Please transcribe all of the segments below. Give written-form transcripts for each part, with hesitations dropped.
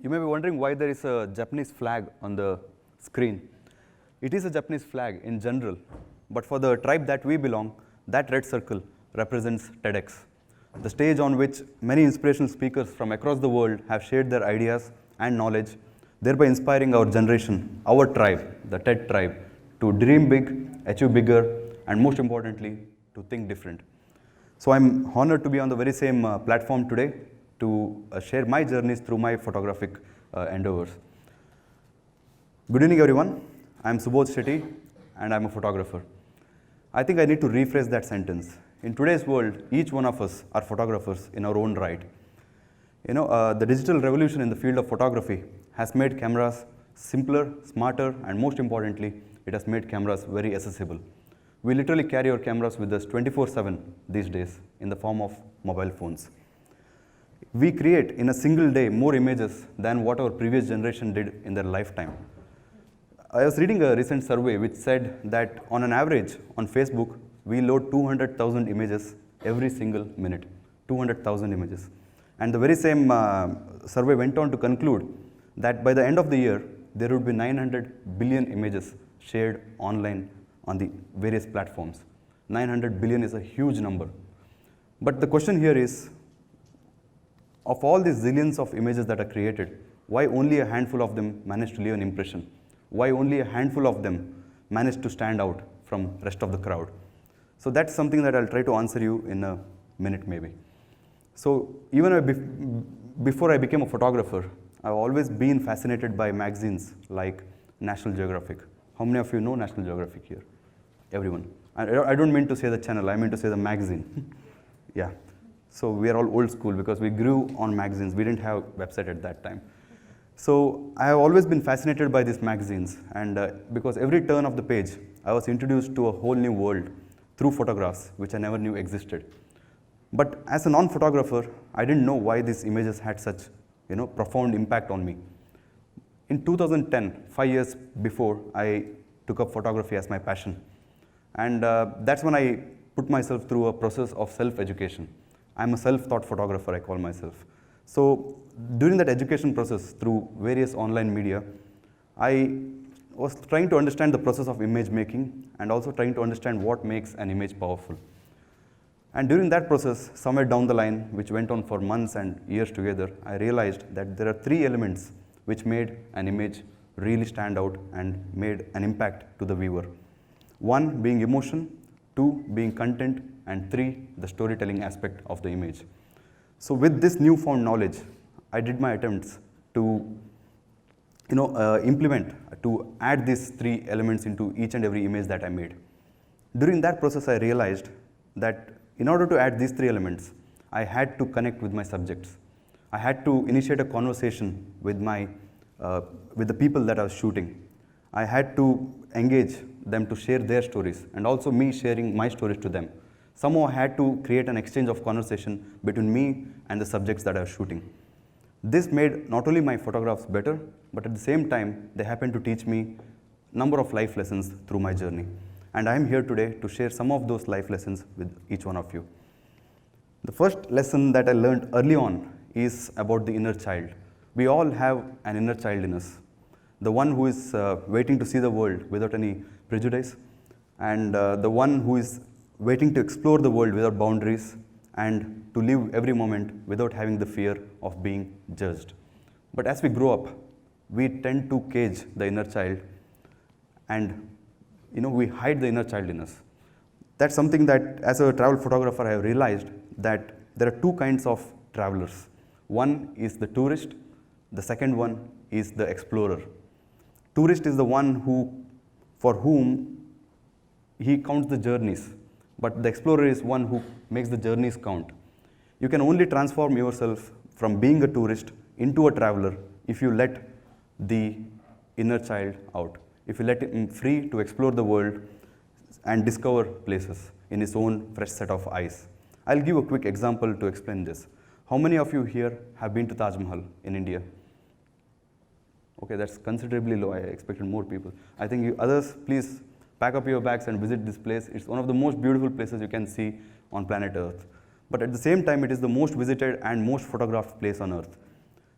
You may be wondering why there is a Japanese flag on the screen. It is a Japanese flag in general, but for the tribe that we belong, that red circle represents TEDx, the stage on which many inspirational speakers from across the world have shared their ideas and knowledge, thereby inspiring our generation, our tribe, the TED tribe, to dream big, achieve bigger, and most importantly, to think different. So I'm honored to be on the very same platform today to share my journeys through my photographic endeavors. Good evening, everyone. I'm Subodh Shetty, and I'm a photographer. I think I need to rephrase that sentence. In today's world, each one of us are photographers in our own right. The digital revolution in the field of photography has made cameras simpler, smarter, and most importantly, it has made cameras very accessible. We literally carry our cameras with us 24/7 these days in the form of mobile phones. We create in a single day more images than what our previous generation did in their lifetime. I was reading a recent survey which said that on an average on Facebook, we load 200,000 images every single minute, 200,000 images. And the very same survey went on to conclude that by the end of the year, there would be 900 billion images shared online on the various platforms. 900 billion is a huge number. But the question here is, of all these zillions of images that are created, why only a handful of them manage to leave an impression? Why only a handful of them manage to stand out from the rest of the crowd? So that's something that I'll try to answer you in a minute maybe. So even before I became a photographer, I've always been fascinated by magazines like National Geographic. How many of you know National Geographic here? Everyone. I don't mean to say the channel, I mean to say the magazine. Yeah. So we are all old school because we grew on magazines. We didn't have a website at that time. So I have always been fascinated by these magazines, and because every turn of the page, I was introduced to a whole new world through photographs, which I never knew existed. But as a non-photographer, I didn't know why these images had such profound impact on me. In 2010, 5 years before, I took up photography as my passion. And that's when I put myself through a process of self-education. I'm a self-taught photographer, I call myself. So during that education process through various online media, I was trying to understand the process of image making and also trying to understand what makes an image powerful. And during that process, somewhere down the line, which went on for months and years together, I realized that there are 3 elements which made an image really stand out and made an impact to the viewer. 1 being emotion, 2 being content, and 3 the storytelling aspect of the image. So with this newfound knowledge, I did my attempts to to add these 3 elements into each and every image that I made. During that process, I realized that in order to add these 3 elements, I had to connect with my subjects. I had to initiate a conversation with the people that I was shooting. I had to engage them to share their stories, and also me sharing my stories to them. Somehow I had to create an exchange of conversation between me and the subjects that I was shooting. This made not only my photographs better, but at the same time, they happened to teach me a number of life lessons through my journey. And I am here today to share some of those life lessons with each one of you. The first lesson that I learned early on is about the inner child. We all have an inner child in us. The one who is waiting to see the world without any prejudice, and the one who is waiting to explore the world without boundaries and to live every moment without having the fear of being judged. But as we grow up, we tend to cage the inner child, and we hide the inner child in us. That's something that as a travel photographer I have realized that there are 2 kinds of travelers. One is the tourist, the second one is the explorer. Tourist is the one for whom he counts the journeys, but the explorer is one who makes the journeys count. You can only transform yourself from being a tourist into a traveler if you let the inner child out, if you let him free to explore the world and discover places in his own fresh set of eyes. I'll give a quick example to explain this. How many of you here have been to Taj Mahal in India? Okay, that's considerably low. I expected more people. I think you others, please pack up your bags and visit this place. It's one of the most beautiful places you can see on planet Earth. But at the same time, it is the most visited and most photographed place on Earth.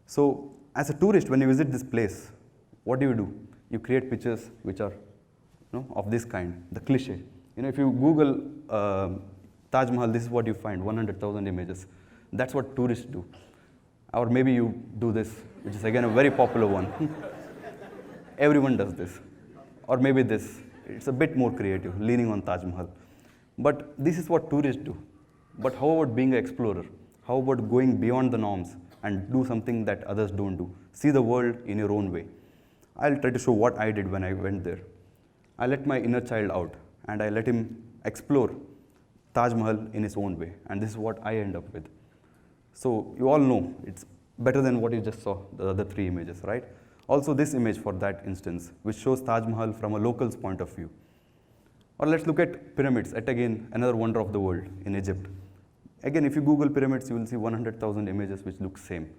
So as a tourist, when you visit this place, what do? You create pictures which are of this kind, the cliche. If you Google Taj Mahal, this is what you find, 100,000 images. That's what tourists do. Or maybe you do this, which is again a very popular one. Everyone does this. Or maybe this. It's a bit more creative, leaning on Taj Mahal. But this is what tourists do. But how about being an explorer? How about going beyond the norms and do something that others don't do? See the world in your own way. I'll try to show what I did when I went there. I let my inner child out and I let him explore Taj Mahal in his own way. And this is what I end up with. So you all know it's better than what you just saw, the other three images, right? Also this image for that instance, which shows Taj Mahal from a local's point of view. Or let's look at pyramids, at again another wonder of the world in Egypt. Again, if you Google pyramids, you will see 100,000 images which look same.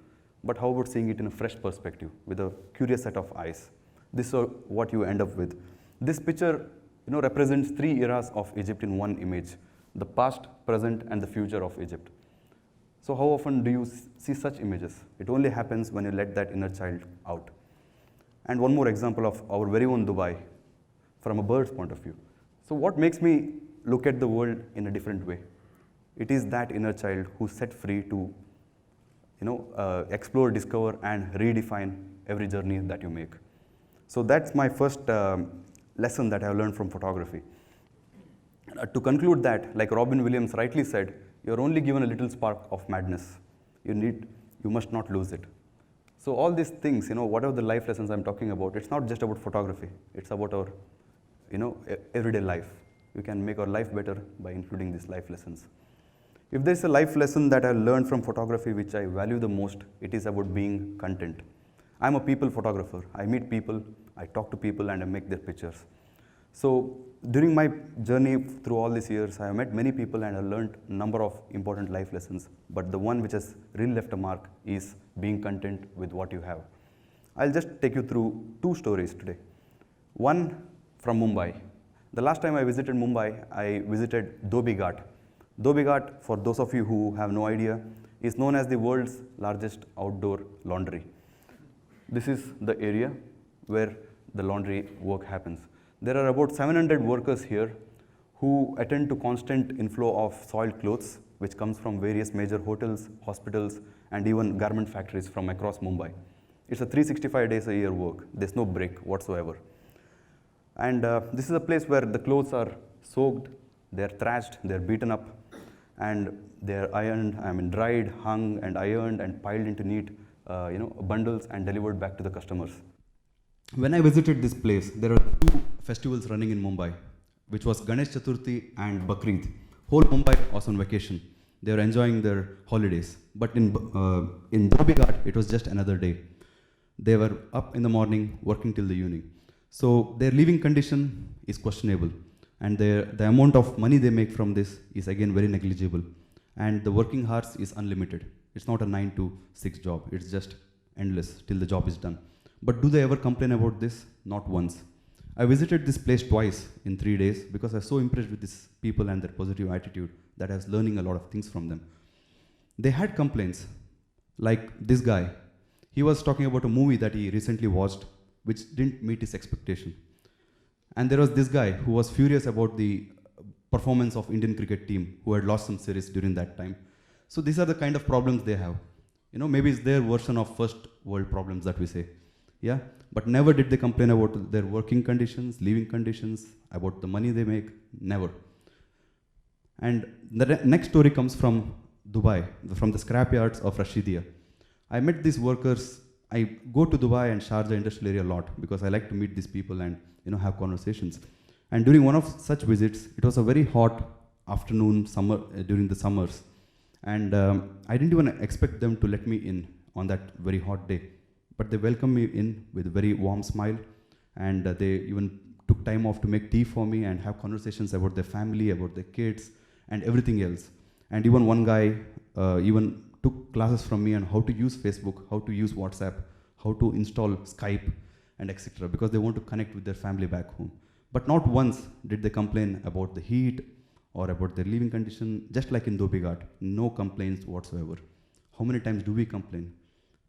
But how about seeing it in a fresh perspective with a curious set of eyes? This is what you end up with. This picture represents three eras of Egypt in one image: the past, present, and the future of Egypt. So how often do you see such images? It only happens when you let that inner child out. And one more example of our very own Dubai from a bird's point of view. So what makes me look at the world in a different way? It is that inner child who's set free to explore, discover, and redefine every journey that you make. So that's my first lesson that I have learned from photography. To conclude that, like Robin Williams rightly said, you're only given a little spark of madness. You must not lose it. So all these things, whatever the life lessons I'm talking about, it's not just about photography. It's about our, everyday life. We can make our life better by including these life lessons. If there's a life lesson that I learned from photography which I value the most, it is about being content. I'm a people photographer. I meet people, I talk to people, and I make their pictures. So during my journey through all these years, I have met many people and I learned a number of important life lessons. But the one which has really left a mark is being content with what you have. I'll just take you through two stories today. One from Mumbai. The last time I visited Mumbai, I visited Dhobi Ghat. Dhobi Ghat, for those of you who have no idea, is known as the world's largest outdoor laundry. This is the area where the laundry work happens. There are about 700 workers here who attend to constant inflow of soiled clothes, which comes from various major hotels, hospitals, and even garment factories from across Mumbai. It's a 365 days a year work. There's no break whatsoever. And this is a place where the clothes are soaked, they're thrashed, they're beaten up, and they're ironed, dried, hung, and ironed, and piled into neat bundles and delivered back to the customers. When I visited this place, there are two festivals running in Mumbai, which was Ganesh Chaturthi and Bakrid. Whole Mumbai was on vacation. They were enjoying their holidays. But in Dhobi Ghat, it was just another day. They were up in the morning, working till the evening. So their living condition is questionable. And the amount of money they make from this is again very negligible. And the working hours is unlimited. It's not a 9 to 6 job. It's just endless till the job is done. But do they ever complain about this? Not once. I visited this place twice in 3 days because I was so impressed with these people and their positive attitude that I was learning a lot of things from them. They had complaints, like this guy. He was talking about a movie that he recently watched which didn't meet his expectation. And there was this guy who was furious about the performance of Indian cricket team who had lost some series during that time. So these are the kind of problems they have. Maybe it's their version of first world problems that we say. Yeah, but never did they complain about their working conditions, living conditions, about the money they make, never. And the next story comes from Dubai, from the scrapyards of Rashidia. I met these workers. I go to Dubai and Sharjah industrial area a lot because I like to meet these people and have conversations. And during one of such visits, it was a very hot afternoon, during the summers. And I didn't even expect them to let me in on that very hot day. But they welcomed me in with a very warm smile, and they even took time off to make tea for me and have conversations about their family, about their kids, and everything else. And even one guy even took classes from me on how to use Facebook, how to use WhatsApp, how to install Skype, and etc. because they want to connect with their family back home. But not once did they complain about the heat or about their living condition, just like in Dhobi Ghat, no complaints whatsoever. How many times do we complain?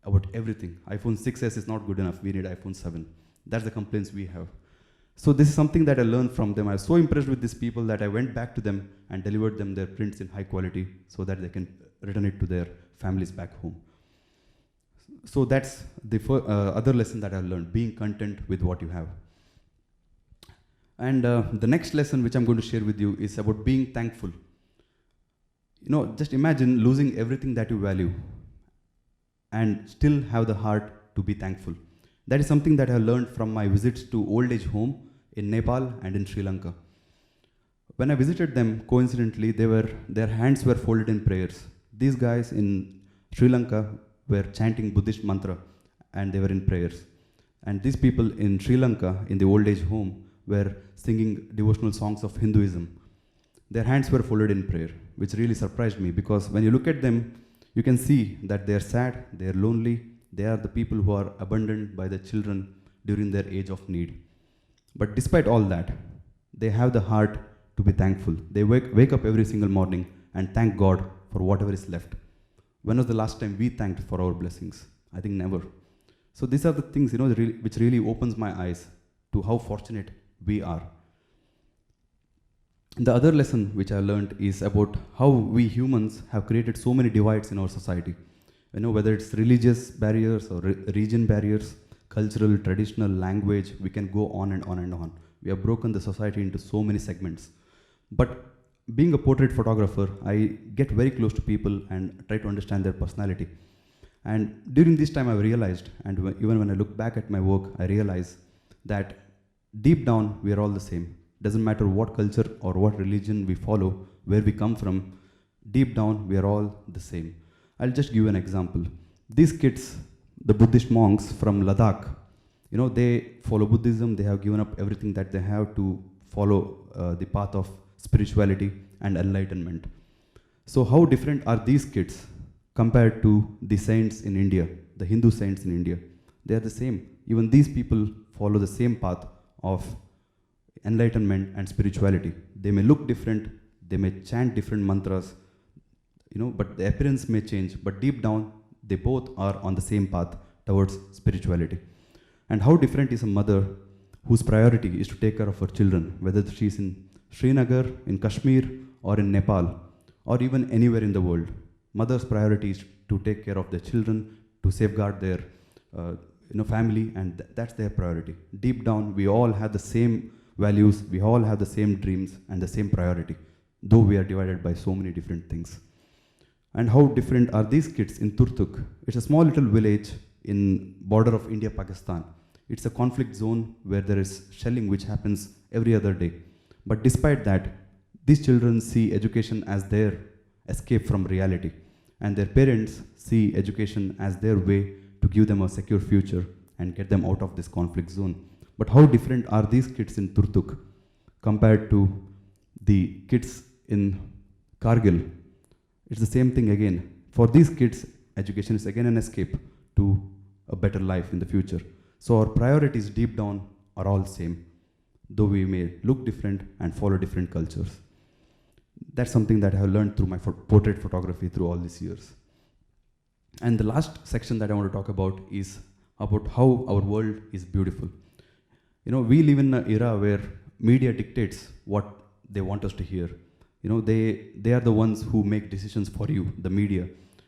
about everything. iPhone 6s is not good enough, we need iPhone 7. That's the complaints we have. So this is something that I learned from them. I was so impressed with these people that I went back to them and delivered them their prints in high quality so that they can return it to their families back home. So that's the other lesson that I've learned, being content with what you have. And the next lesson which I'm going to share with you is about being thankful. You know, just imagine losing everything that you value and still have the heart to be thankful. That is something that I learned from my visits to old age home in Nepal and in Sri Lanka. When I visited them, coincidentally, their hands were folded in prayers. These guys in Sri Lanka were chanting Buddhist mantra and they were in prayers. And these people in Sri Lanka, in the old age home, were singing devotional songs of Hinduism. Their hands were folded in prayer, which really surprised me, because when you look at them, you can see that they are sad, they are lonely, they are the people who are abandoned by the children during their age of need. But despite all that, they have the heart to be thankful. They wake up every single morning and thank God for whatever is left. When was the last time we thanked for our blessings? I think never. So these are the things, you know, which really opens my eyes to how fortunate we are. The other lesson which I learned is about how we humans have created so many divides in our society. You know, whether it's religious barriers or region barriers, cultural, traditional, language, we can go on and on and on. We have broken the society into so many segments. But being a portrait photographer, I get very close to people and try to understand their personality. And during this time I realized, and even when I look back at my work, I realize that deep down we are all the same. Doesn't matter what culture or what religion we follow, where we come from, deep down we are all the same. I'll just give an example. These kids, the Buddhist monks from Ladakh, you know, they follow Buddhism, they have given up everything that they have to follow the path of spirituality and enlightenment. So how different are these kids compared to the saints in India, the Hindu saints in India? They are the same. Even these people follow the same path of enlightenment and spirituality. They may look different, they may chant different mantras, you know, but the appearance may change, but deep down they both are on the same path towards spirituality. And how different is a mother whose priority is to take care of her children, whether she's in Srinagar, in Kashmir, or in Nepal, or even anywhere in the world. Mother's priority is to take care of their children, to safeguard their family, and that's their priority. Deep down, we all have the same values, we all have the same dreams and the same priority, though we are divided by so many different things. And how different are these kids in Turtuk? It's a small little village in border of India, Pakistan. It's a conflict zone where there is shelling which happens every other day. But despite that, these children see education as their escape from reality. And their parents see education as their way to give them a secure future and get them out of this conflict zone. But how different are these kids in Turtuk compared to the kids in Kargil? It's the same thing again. For these kids, education is again an escape to a better life in the future. So our priorities deep down are all same, though we may look different and follow different cultures. That's something that I have learned through my portrait photography through all these years. And the last section that I want to talk about is about how our world is beautiful. You know, we live in an era where media dictates what they want us to hear. You know, they are the ones who make decisions for you, the media.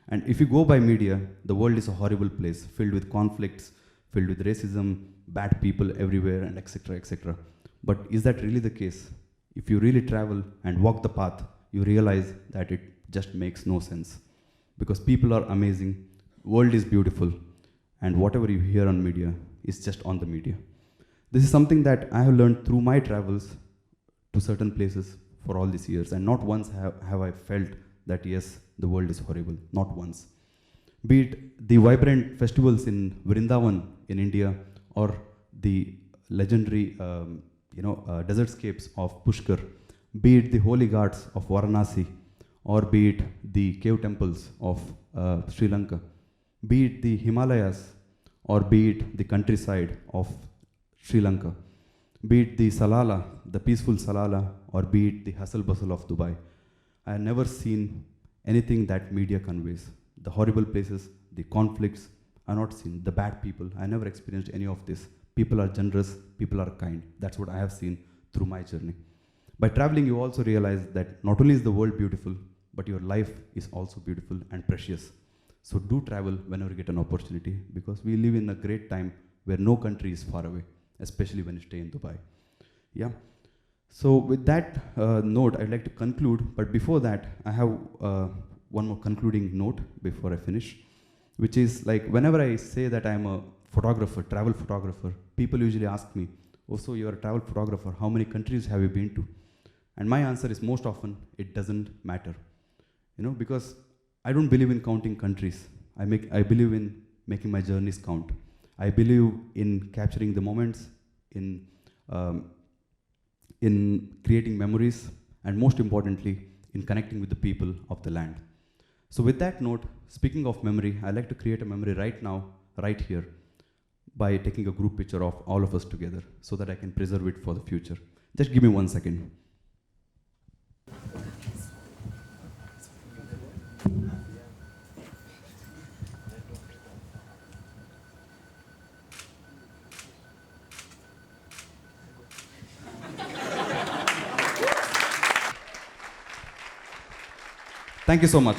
And if you go by media, the world is a horrible place, filled with conflicts, filled with racism, bad people everywhere, and etc., etc. But is that really the case? If you really travel and walk the path, you realize that it just makes no sense. Because people are amazing, world is beautiful, and whatever you hear on media is just on the media. This is something that I have learned through my travels to certain places for all these years, and not once have I felt that yes, the world is horrible, not once. Be it the vibrant festivals in Vrindavan in India, or the legendary desertscapes of Pushkar, be it the holy ghats of Varanasi, or be it the cave temples of Sri Lanka, be it the Himalayas, or be it the countryside of Sri Lanka, be it the Salala, the peaceful Salala, or be it the hustle bustle of Dubai. I have never seen anything that media conveys. The horrible places, the conflicts, I've not seen the bad people. I never experienced any of this. People are generous, people are kind. That's what I have seen through my journey. By traveling, you also realize that not only is the world beautiful, but your life is also beautiful and precious. So do travel whenever you get an opportunity, because we live in a great time where no country is far away, especially when you stay in Dubai. Yeah. So with that note, I'd like to conclude, but before that, I have one more concluding note before I finish, which is like whenever I say that I'm a photographer, travel photographer, people usually ask me, oh, so you're a travel photographer, how many countries have you been to? And my answer is most often, it doesn't matter. You know, because I don't believe in counting countries. I believe in making my journeys count. I believe in capturing the moments, in creating memories, and most importantly, in connecting with the people of the land. So with that note, speaking of memory, I like to create a memory right now, right here, by taking a group picture of all of us together so that I can preserve it for the future. Just give me 1 second. Thank you so much.